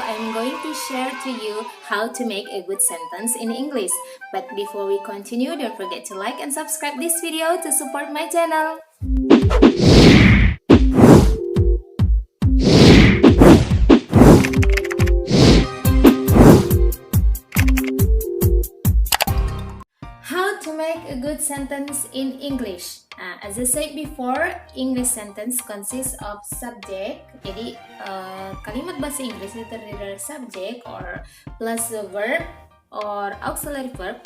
I'm going to share to you how to make a good sentence in English. But before we continue, don't forget to like and subscribe this video to support my channel. How to make a good sentence in English. As I said before, English sentence consists of subject. Jadi kalimat bahasa Inggris itu terdiri dari subject or plus the verb or auxiliary verb,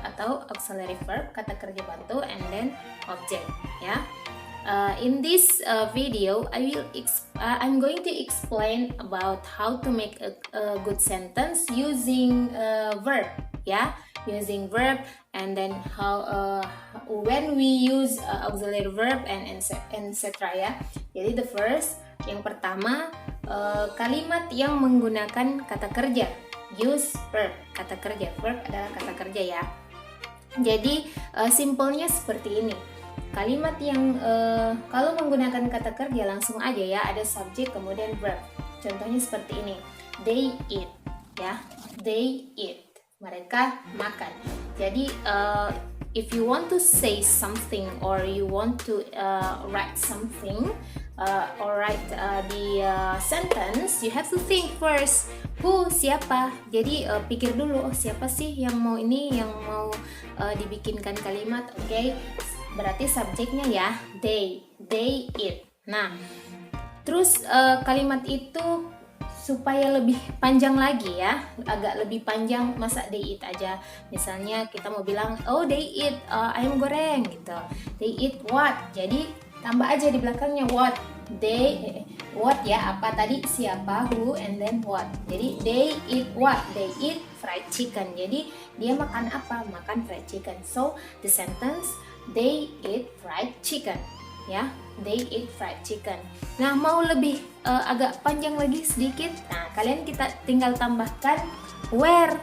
atau auxiliary verb, kata kerja bantu, and then object. Ya. In this video, I'm going to explain about how to make a good sentence using verb. Ya, using verb, and then how when we use auxiliary verb and etc. ya. Jadi the first, yang pertama, kalimat yang menggunakan kata kerja. Use verb, kata kerja. Verb adalah kata kerja ya. Jadi simpelnya seperti ini. Kalimat yang kalau menggunakan kata kerja langsung aja ya, ada subjek kemudian verb. Contohnya seperti ini. They eat, ya. They eat. Mereka makan. Jadi if you want to say something or you want to write something or write the sentence, you have to think first. Who, siapa? Jadi pikir dulu, siapa sih yang mau dibikinkan kalimat? Oke. Berarti subjeknya ya, they eat. Nah, terus kalimat itu supaya lebih panjang lagi ya, agak lebih panjang, masa they eat aja. Misalnya kita mau bilang, oh they eat ayam goreng gitu. They eat what? Jadi tambah aja di belakangnya what. What ya, apa tadi, siapa, who, and then what. Jadi they eat what? They eat fried chicken. Jadi dia makan apa? Makan fried chicken. So the sentence, they eat fried chicken. Ya, they eat fried chicken. Nah, mau lebih agak panjang lagi sedikit. Nah, kalian kita tinggal tambahkan where,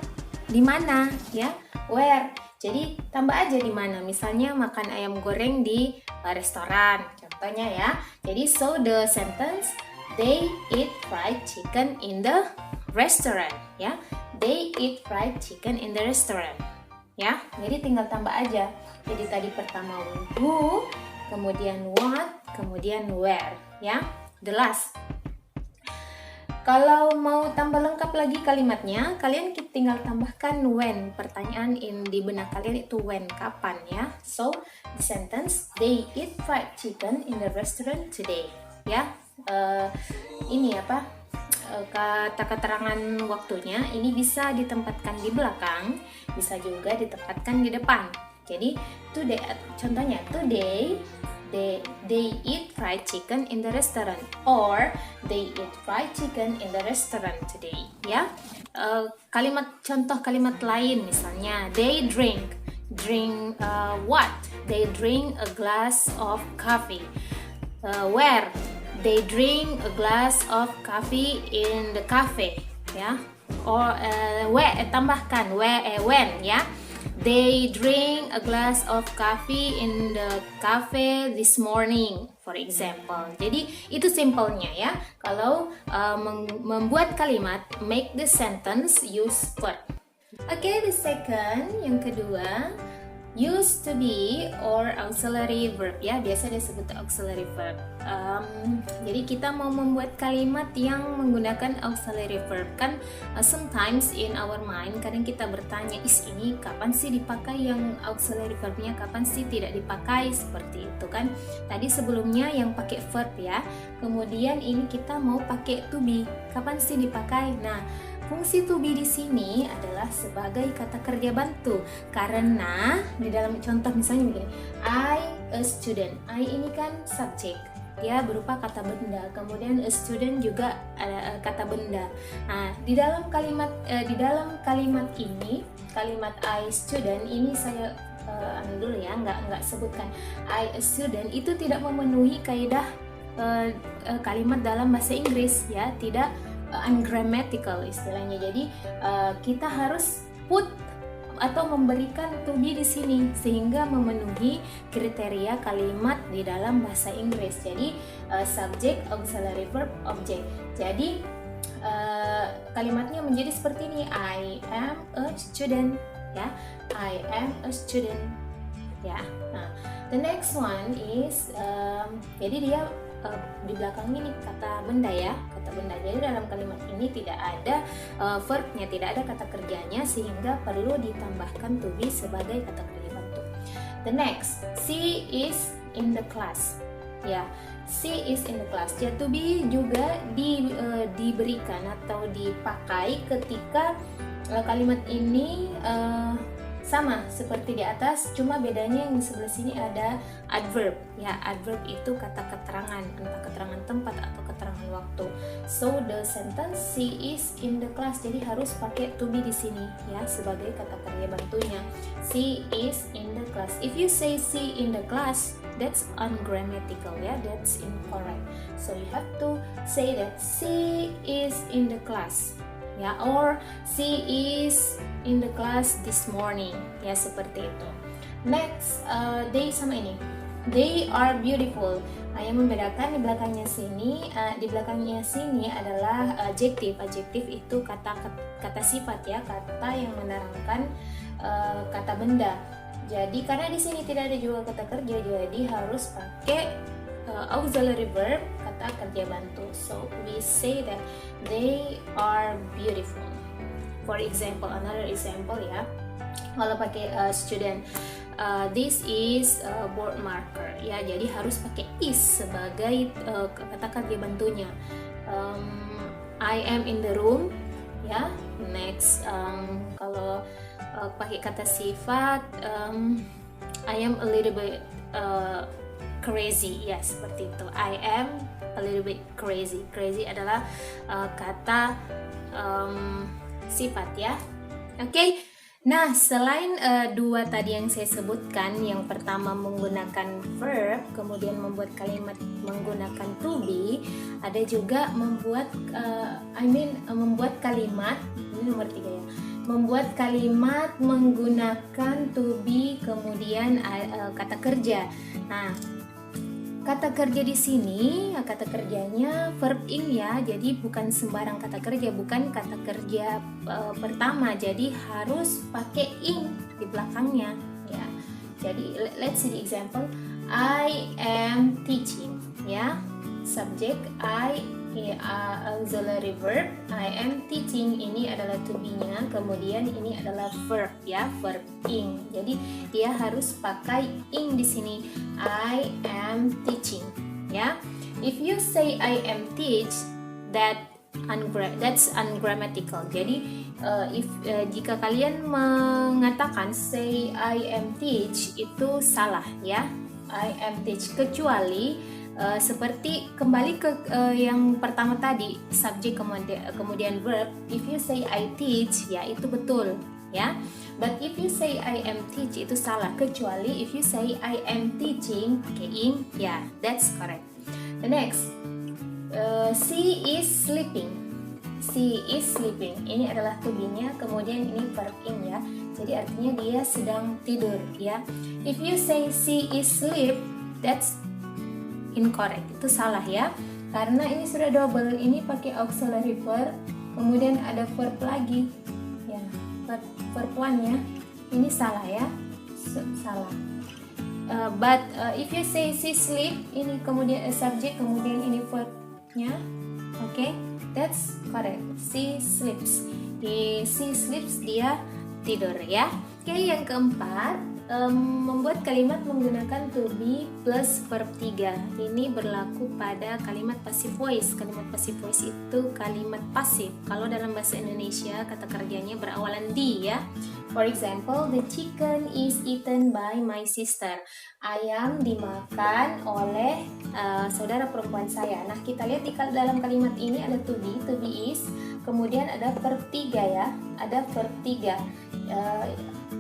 di mana ya, where. Jadi tambah aja di mana. Misalnya makan ayam goreng di restoran, contohnya ya. Jadi so the sentence, they eat fried chicken in the restaurant ya. They eat fried chicken in the restaurant. Ya, jadi tinggal tambah aja. Jadi tadi pertama who, kemudian what, kemudian where, ya. The last. Kalau mau tambah lengkap lagi kalimatnya, kalian tinggal tambahkan when. Pertanyaan di benak kalian itu when, kapan ya. So, the sentence, they eat fried chicken in the restaurant today. Ya, ini apa? Kata keterangan waktunya ini bisa ditempatkan di belakang, bisa juga ditempatkan di depan. Jadi today, contohnya today they eat fried chicken in the restaurant, or they eat fried chicken in the restaurant today. Ya, contoh kalimat lain misalnya they drink what? They drink a glass of coffee. Where? They drink a glass of coffee in the cafe. Ya, or tambahkan when ya. They drink a glass of coffee in the cafe this morning, for example. Jadi itu simpelnya ya. Kalau membuat kalimat, make the sentence use verb. Oke, the second, yang kedua, use to be or auxiliary verb ya. Biasa disebut auxiliary verb. Jadi kita mau membuat kalimat yang menggunakan auxiliary verb kan, sometimes in our mind kadang kita bertanya, ini kapan sih dipakai yang auxiliary verbnya, kapan sih tidak dipakai, seperti itu kan. Tadi sebelumnya yang pakai verb ya, kemudian ini kita mau pakai to be, kapan sih dipakai. Nah, fungsi to be di sini adalah sebagai kata kerja bantu, karena di dalam contoh misalnya begini, I a student. I ini kan subject, dia berupa kata benda, kemudian a student juga kata benda. Nah, di dalam kalimat ini, kalimat I student ini saya dulu ya, nggak sebutkan I a student, itu tidak memenuhi kaidah kalimat dalam bahasa Inggris ya, tidak ungrammatical istilahnya. Jadi kita harus put atau memberikan to be di sini sehingga memenuhi kriteria kalimat di dalam bahasa Inggris. Jadi subject, auxiliary verb, object. Jadi kalimatnya menjadi seperti ini. I am a student, ya. I am a student, ya. Nah, the next one is jadi dia di belakang ini kata benda, ya, kata benda. Jadi dalam kalimat ini tidak ada verbnya, tidak ada kata kerjanya, sehingga perlu ditambahkan to be sebagai kata kerja bantu. The next, she is in the class, ya. She is in the class. Ya, to be juga diberikan atau dipakai ketika kalimat ini sama seperti di atas, cuma bedanya yang di sebelah sini ada adverb, ya. Adverb itu kata keterangan, entah keterangan tempat atau keterangan waktu. So the sentence she is in the class, jadi harus pakai to be di sini, ya, sebagai kata kerja bantunya. She is in the class. If you say she in the class, that's ungrammatical, ya, that's incorrect. So you have to say that she is in the class, ya, or she is in the class this morning, ya, seperti itu. Next, they sama ini, they are beautiful. Nah, yang membedakan di belakangnya sini adalah adjektif. Adjektif itu kata sifat, ya, kata yang menerangkan kata benda. Jadi karena di sini tidak ada juga kata kerja, jadi harus pakai auxiliary verb, kata kerja bantu. So we say that they are beautiful. For example, another example, ya, kalau pakai student, this is board marker, ya, jadi harus pakai is sebagai kata kerja bantunya. I am in the room, ya. Next, kalau pakai kata sifat, I am a little bit crazy, ya, seperti itu. I am a little bit crazy. Crazy adalah kata sifat, ya. Oke. Nah, selain dua tadi yang saya sebutkan, yang pertama menggunakan verb, kemudian membuat kalimat menggunakan to be, ada juga membuat membuat kalimat, ini nomor 3, ya. Membuat kalimat menggunakan to be kemudian kata kerja. Nah, kata kerja di sini, kata kerjanya verb ing, ya. Jadi bukan sembarang kata kerja, bukan kata kerja pertama. Jadi harus pakai ing di belakangnya, ya. Jadi let's see the example. I am teaching, ya. Subject auxiliary verb, I am teaching, ini adalah to be-nya, kemudian ini adalah verb, ya, verb ing. Jadi dia harus pakai ing di sini. I am teaching, ya. If you say I am teach, that's ungrammatical. Jadi jika kalian mengatakan say I am teach, itu salah, ya. I am teach, kecuali seperti kembali ke yang pertama tadi, subject kemudian verb. If you say I teach, ya, itu betul, ya. But if you say I am teach, itu salah, kecuali if you say I am teaching pakai ing, ya, that's correct. The next, she is sleeping. She is sleeping, ini adalah to be-nya, kemudian ini verb ing, ya. Jadi artinya dia sedang tidur, ya. If you say she is sleep, that's incorrect, itu salah, ya, karena ini sudah double, ini pakai auxiliary verb, kemudian ada verb lagi, ya, verb one-nya, ini salah, ya, salah. But if you say she sleep, ini kemudian subject, kemudian ini verb-nya, okay, that's correct. She sleeps, she sleeps, dia tidur, ya. Oke, yang keempat, membuat kalimat menggunakan to be plus verb 3. Ini berlaku pada kalimat passive voice. Kalimat passive voice itu kalimat pasif. Kalau dalam bahasa Indonesia kata kerjanya berawalan di, ya. For example, the chicken is eaten by my sister. Ayam dimakan oleh saudara perempuan saya. Nah, kita lihat di dalam kalimat ini ada to be is, kemudian ada verb 3, ya. Ada verb 3.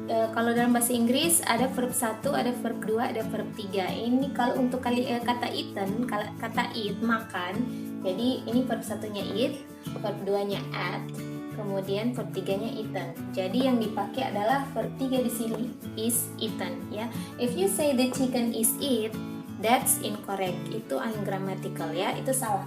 Kalau dalam bahasa Inggris ada verb 1, ada verb 2, ada verb 3. Ini kalau untuk kata eaten, kata eat, makan. Jadi ini verb 1-nya eat, verb 2-nya at, kemudian verb 3-nya eaten. Jadi yang dipakai adalah verb 3 di sini, is eaten, ya. If you say the chicken is eat, that's incorrect. Itu ungrammatical, ya. Itu salah.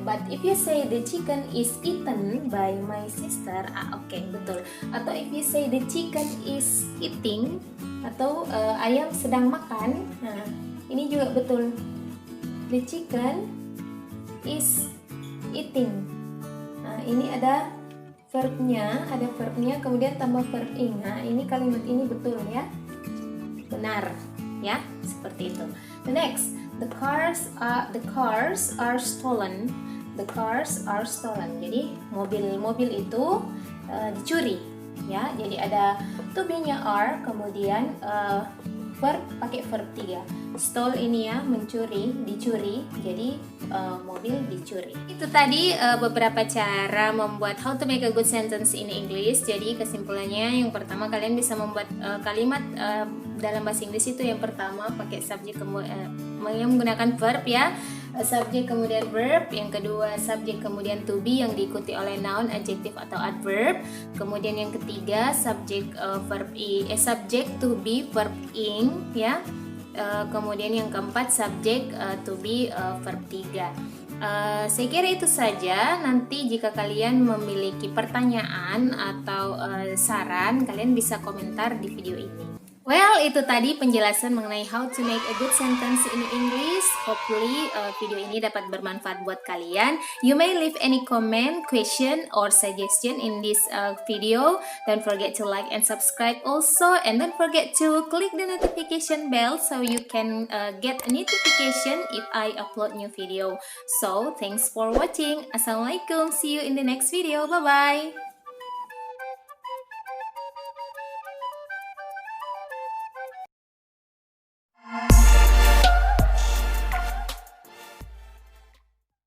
But if you say the chicken is eaten by my sister, oke, betul. Atau if you say the chicken is eating, atau ayam sedang makan, nah ini juga betul. The chicken is eating. Nah ini ada verbnya, kemudian tambah verb ing. Nah ini kalimat ini betul ya, benar ya, seperti itu. The next, the cars are stolen. The cars are stolen. Jadi mobil itu dicuri ya. Jadi ada to be-nya are, kemudian verb pakai verb 3. Stole ini ya, mencuri, dicuri. Jadi mobil dicuri. Itu tadi beberapa cara membuat how to make a good sentence in English. Jadi kesimpulannya, yang pertama kalian bisa membuat kalimat dalam bahasa Inggris itu yang pertama pakai subjek yang menggunakan verb ya. Subjek kemudian verb, yang kedua subjek kemudian to be yang diikuti oleh noun, adjective atau adverb. Kemudian yang ketiga subjek subjek to be verb ing ya. Kemudian yang keempat subjek to be verb 3. Saya kira itu saja. Nanti jika kalian memiliki pertanyaan atau saran, kalian bisa komentar di video ini. Well, itu tadi penjelasan mengenai how to make a good sentence in English. Hopefully video ini dapat bermanfaat buat kalian. You may leave any comment, question, or suggestion in this video. Don't forget to like and subscribe also. And don't forget to click the notification bell so you can get a notification if I upload new video. So, thanks for watching. Assalamualaikum. See you in the next video. Bye-bye.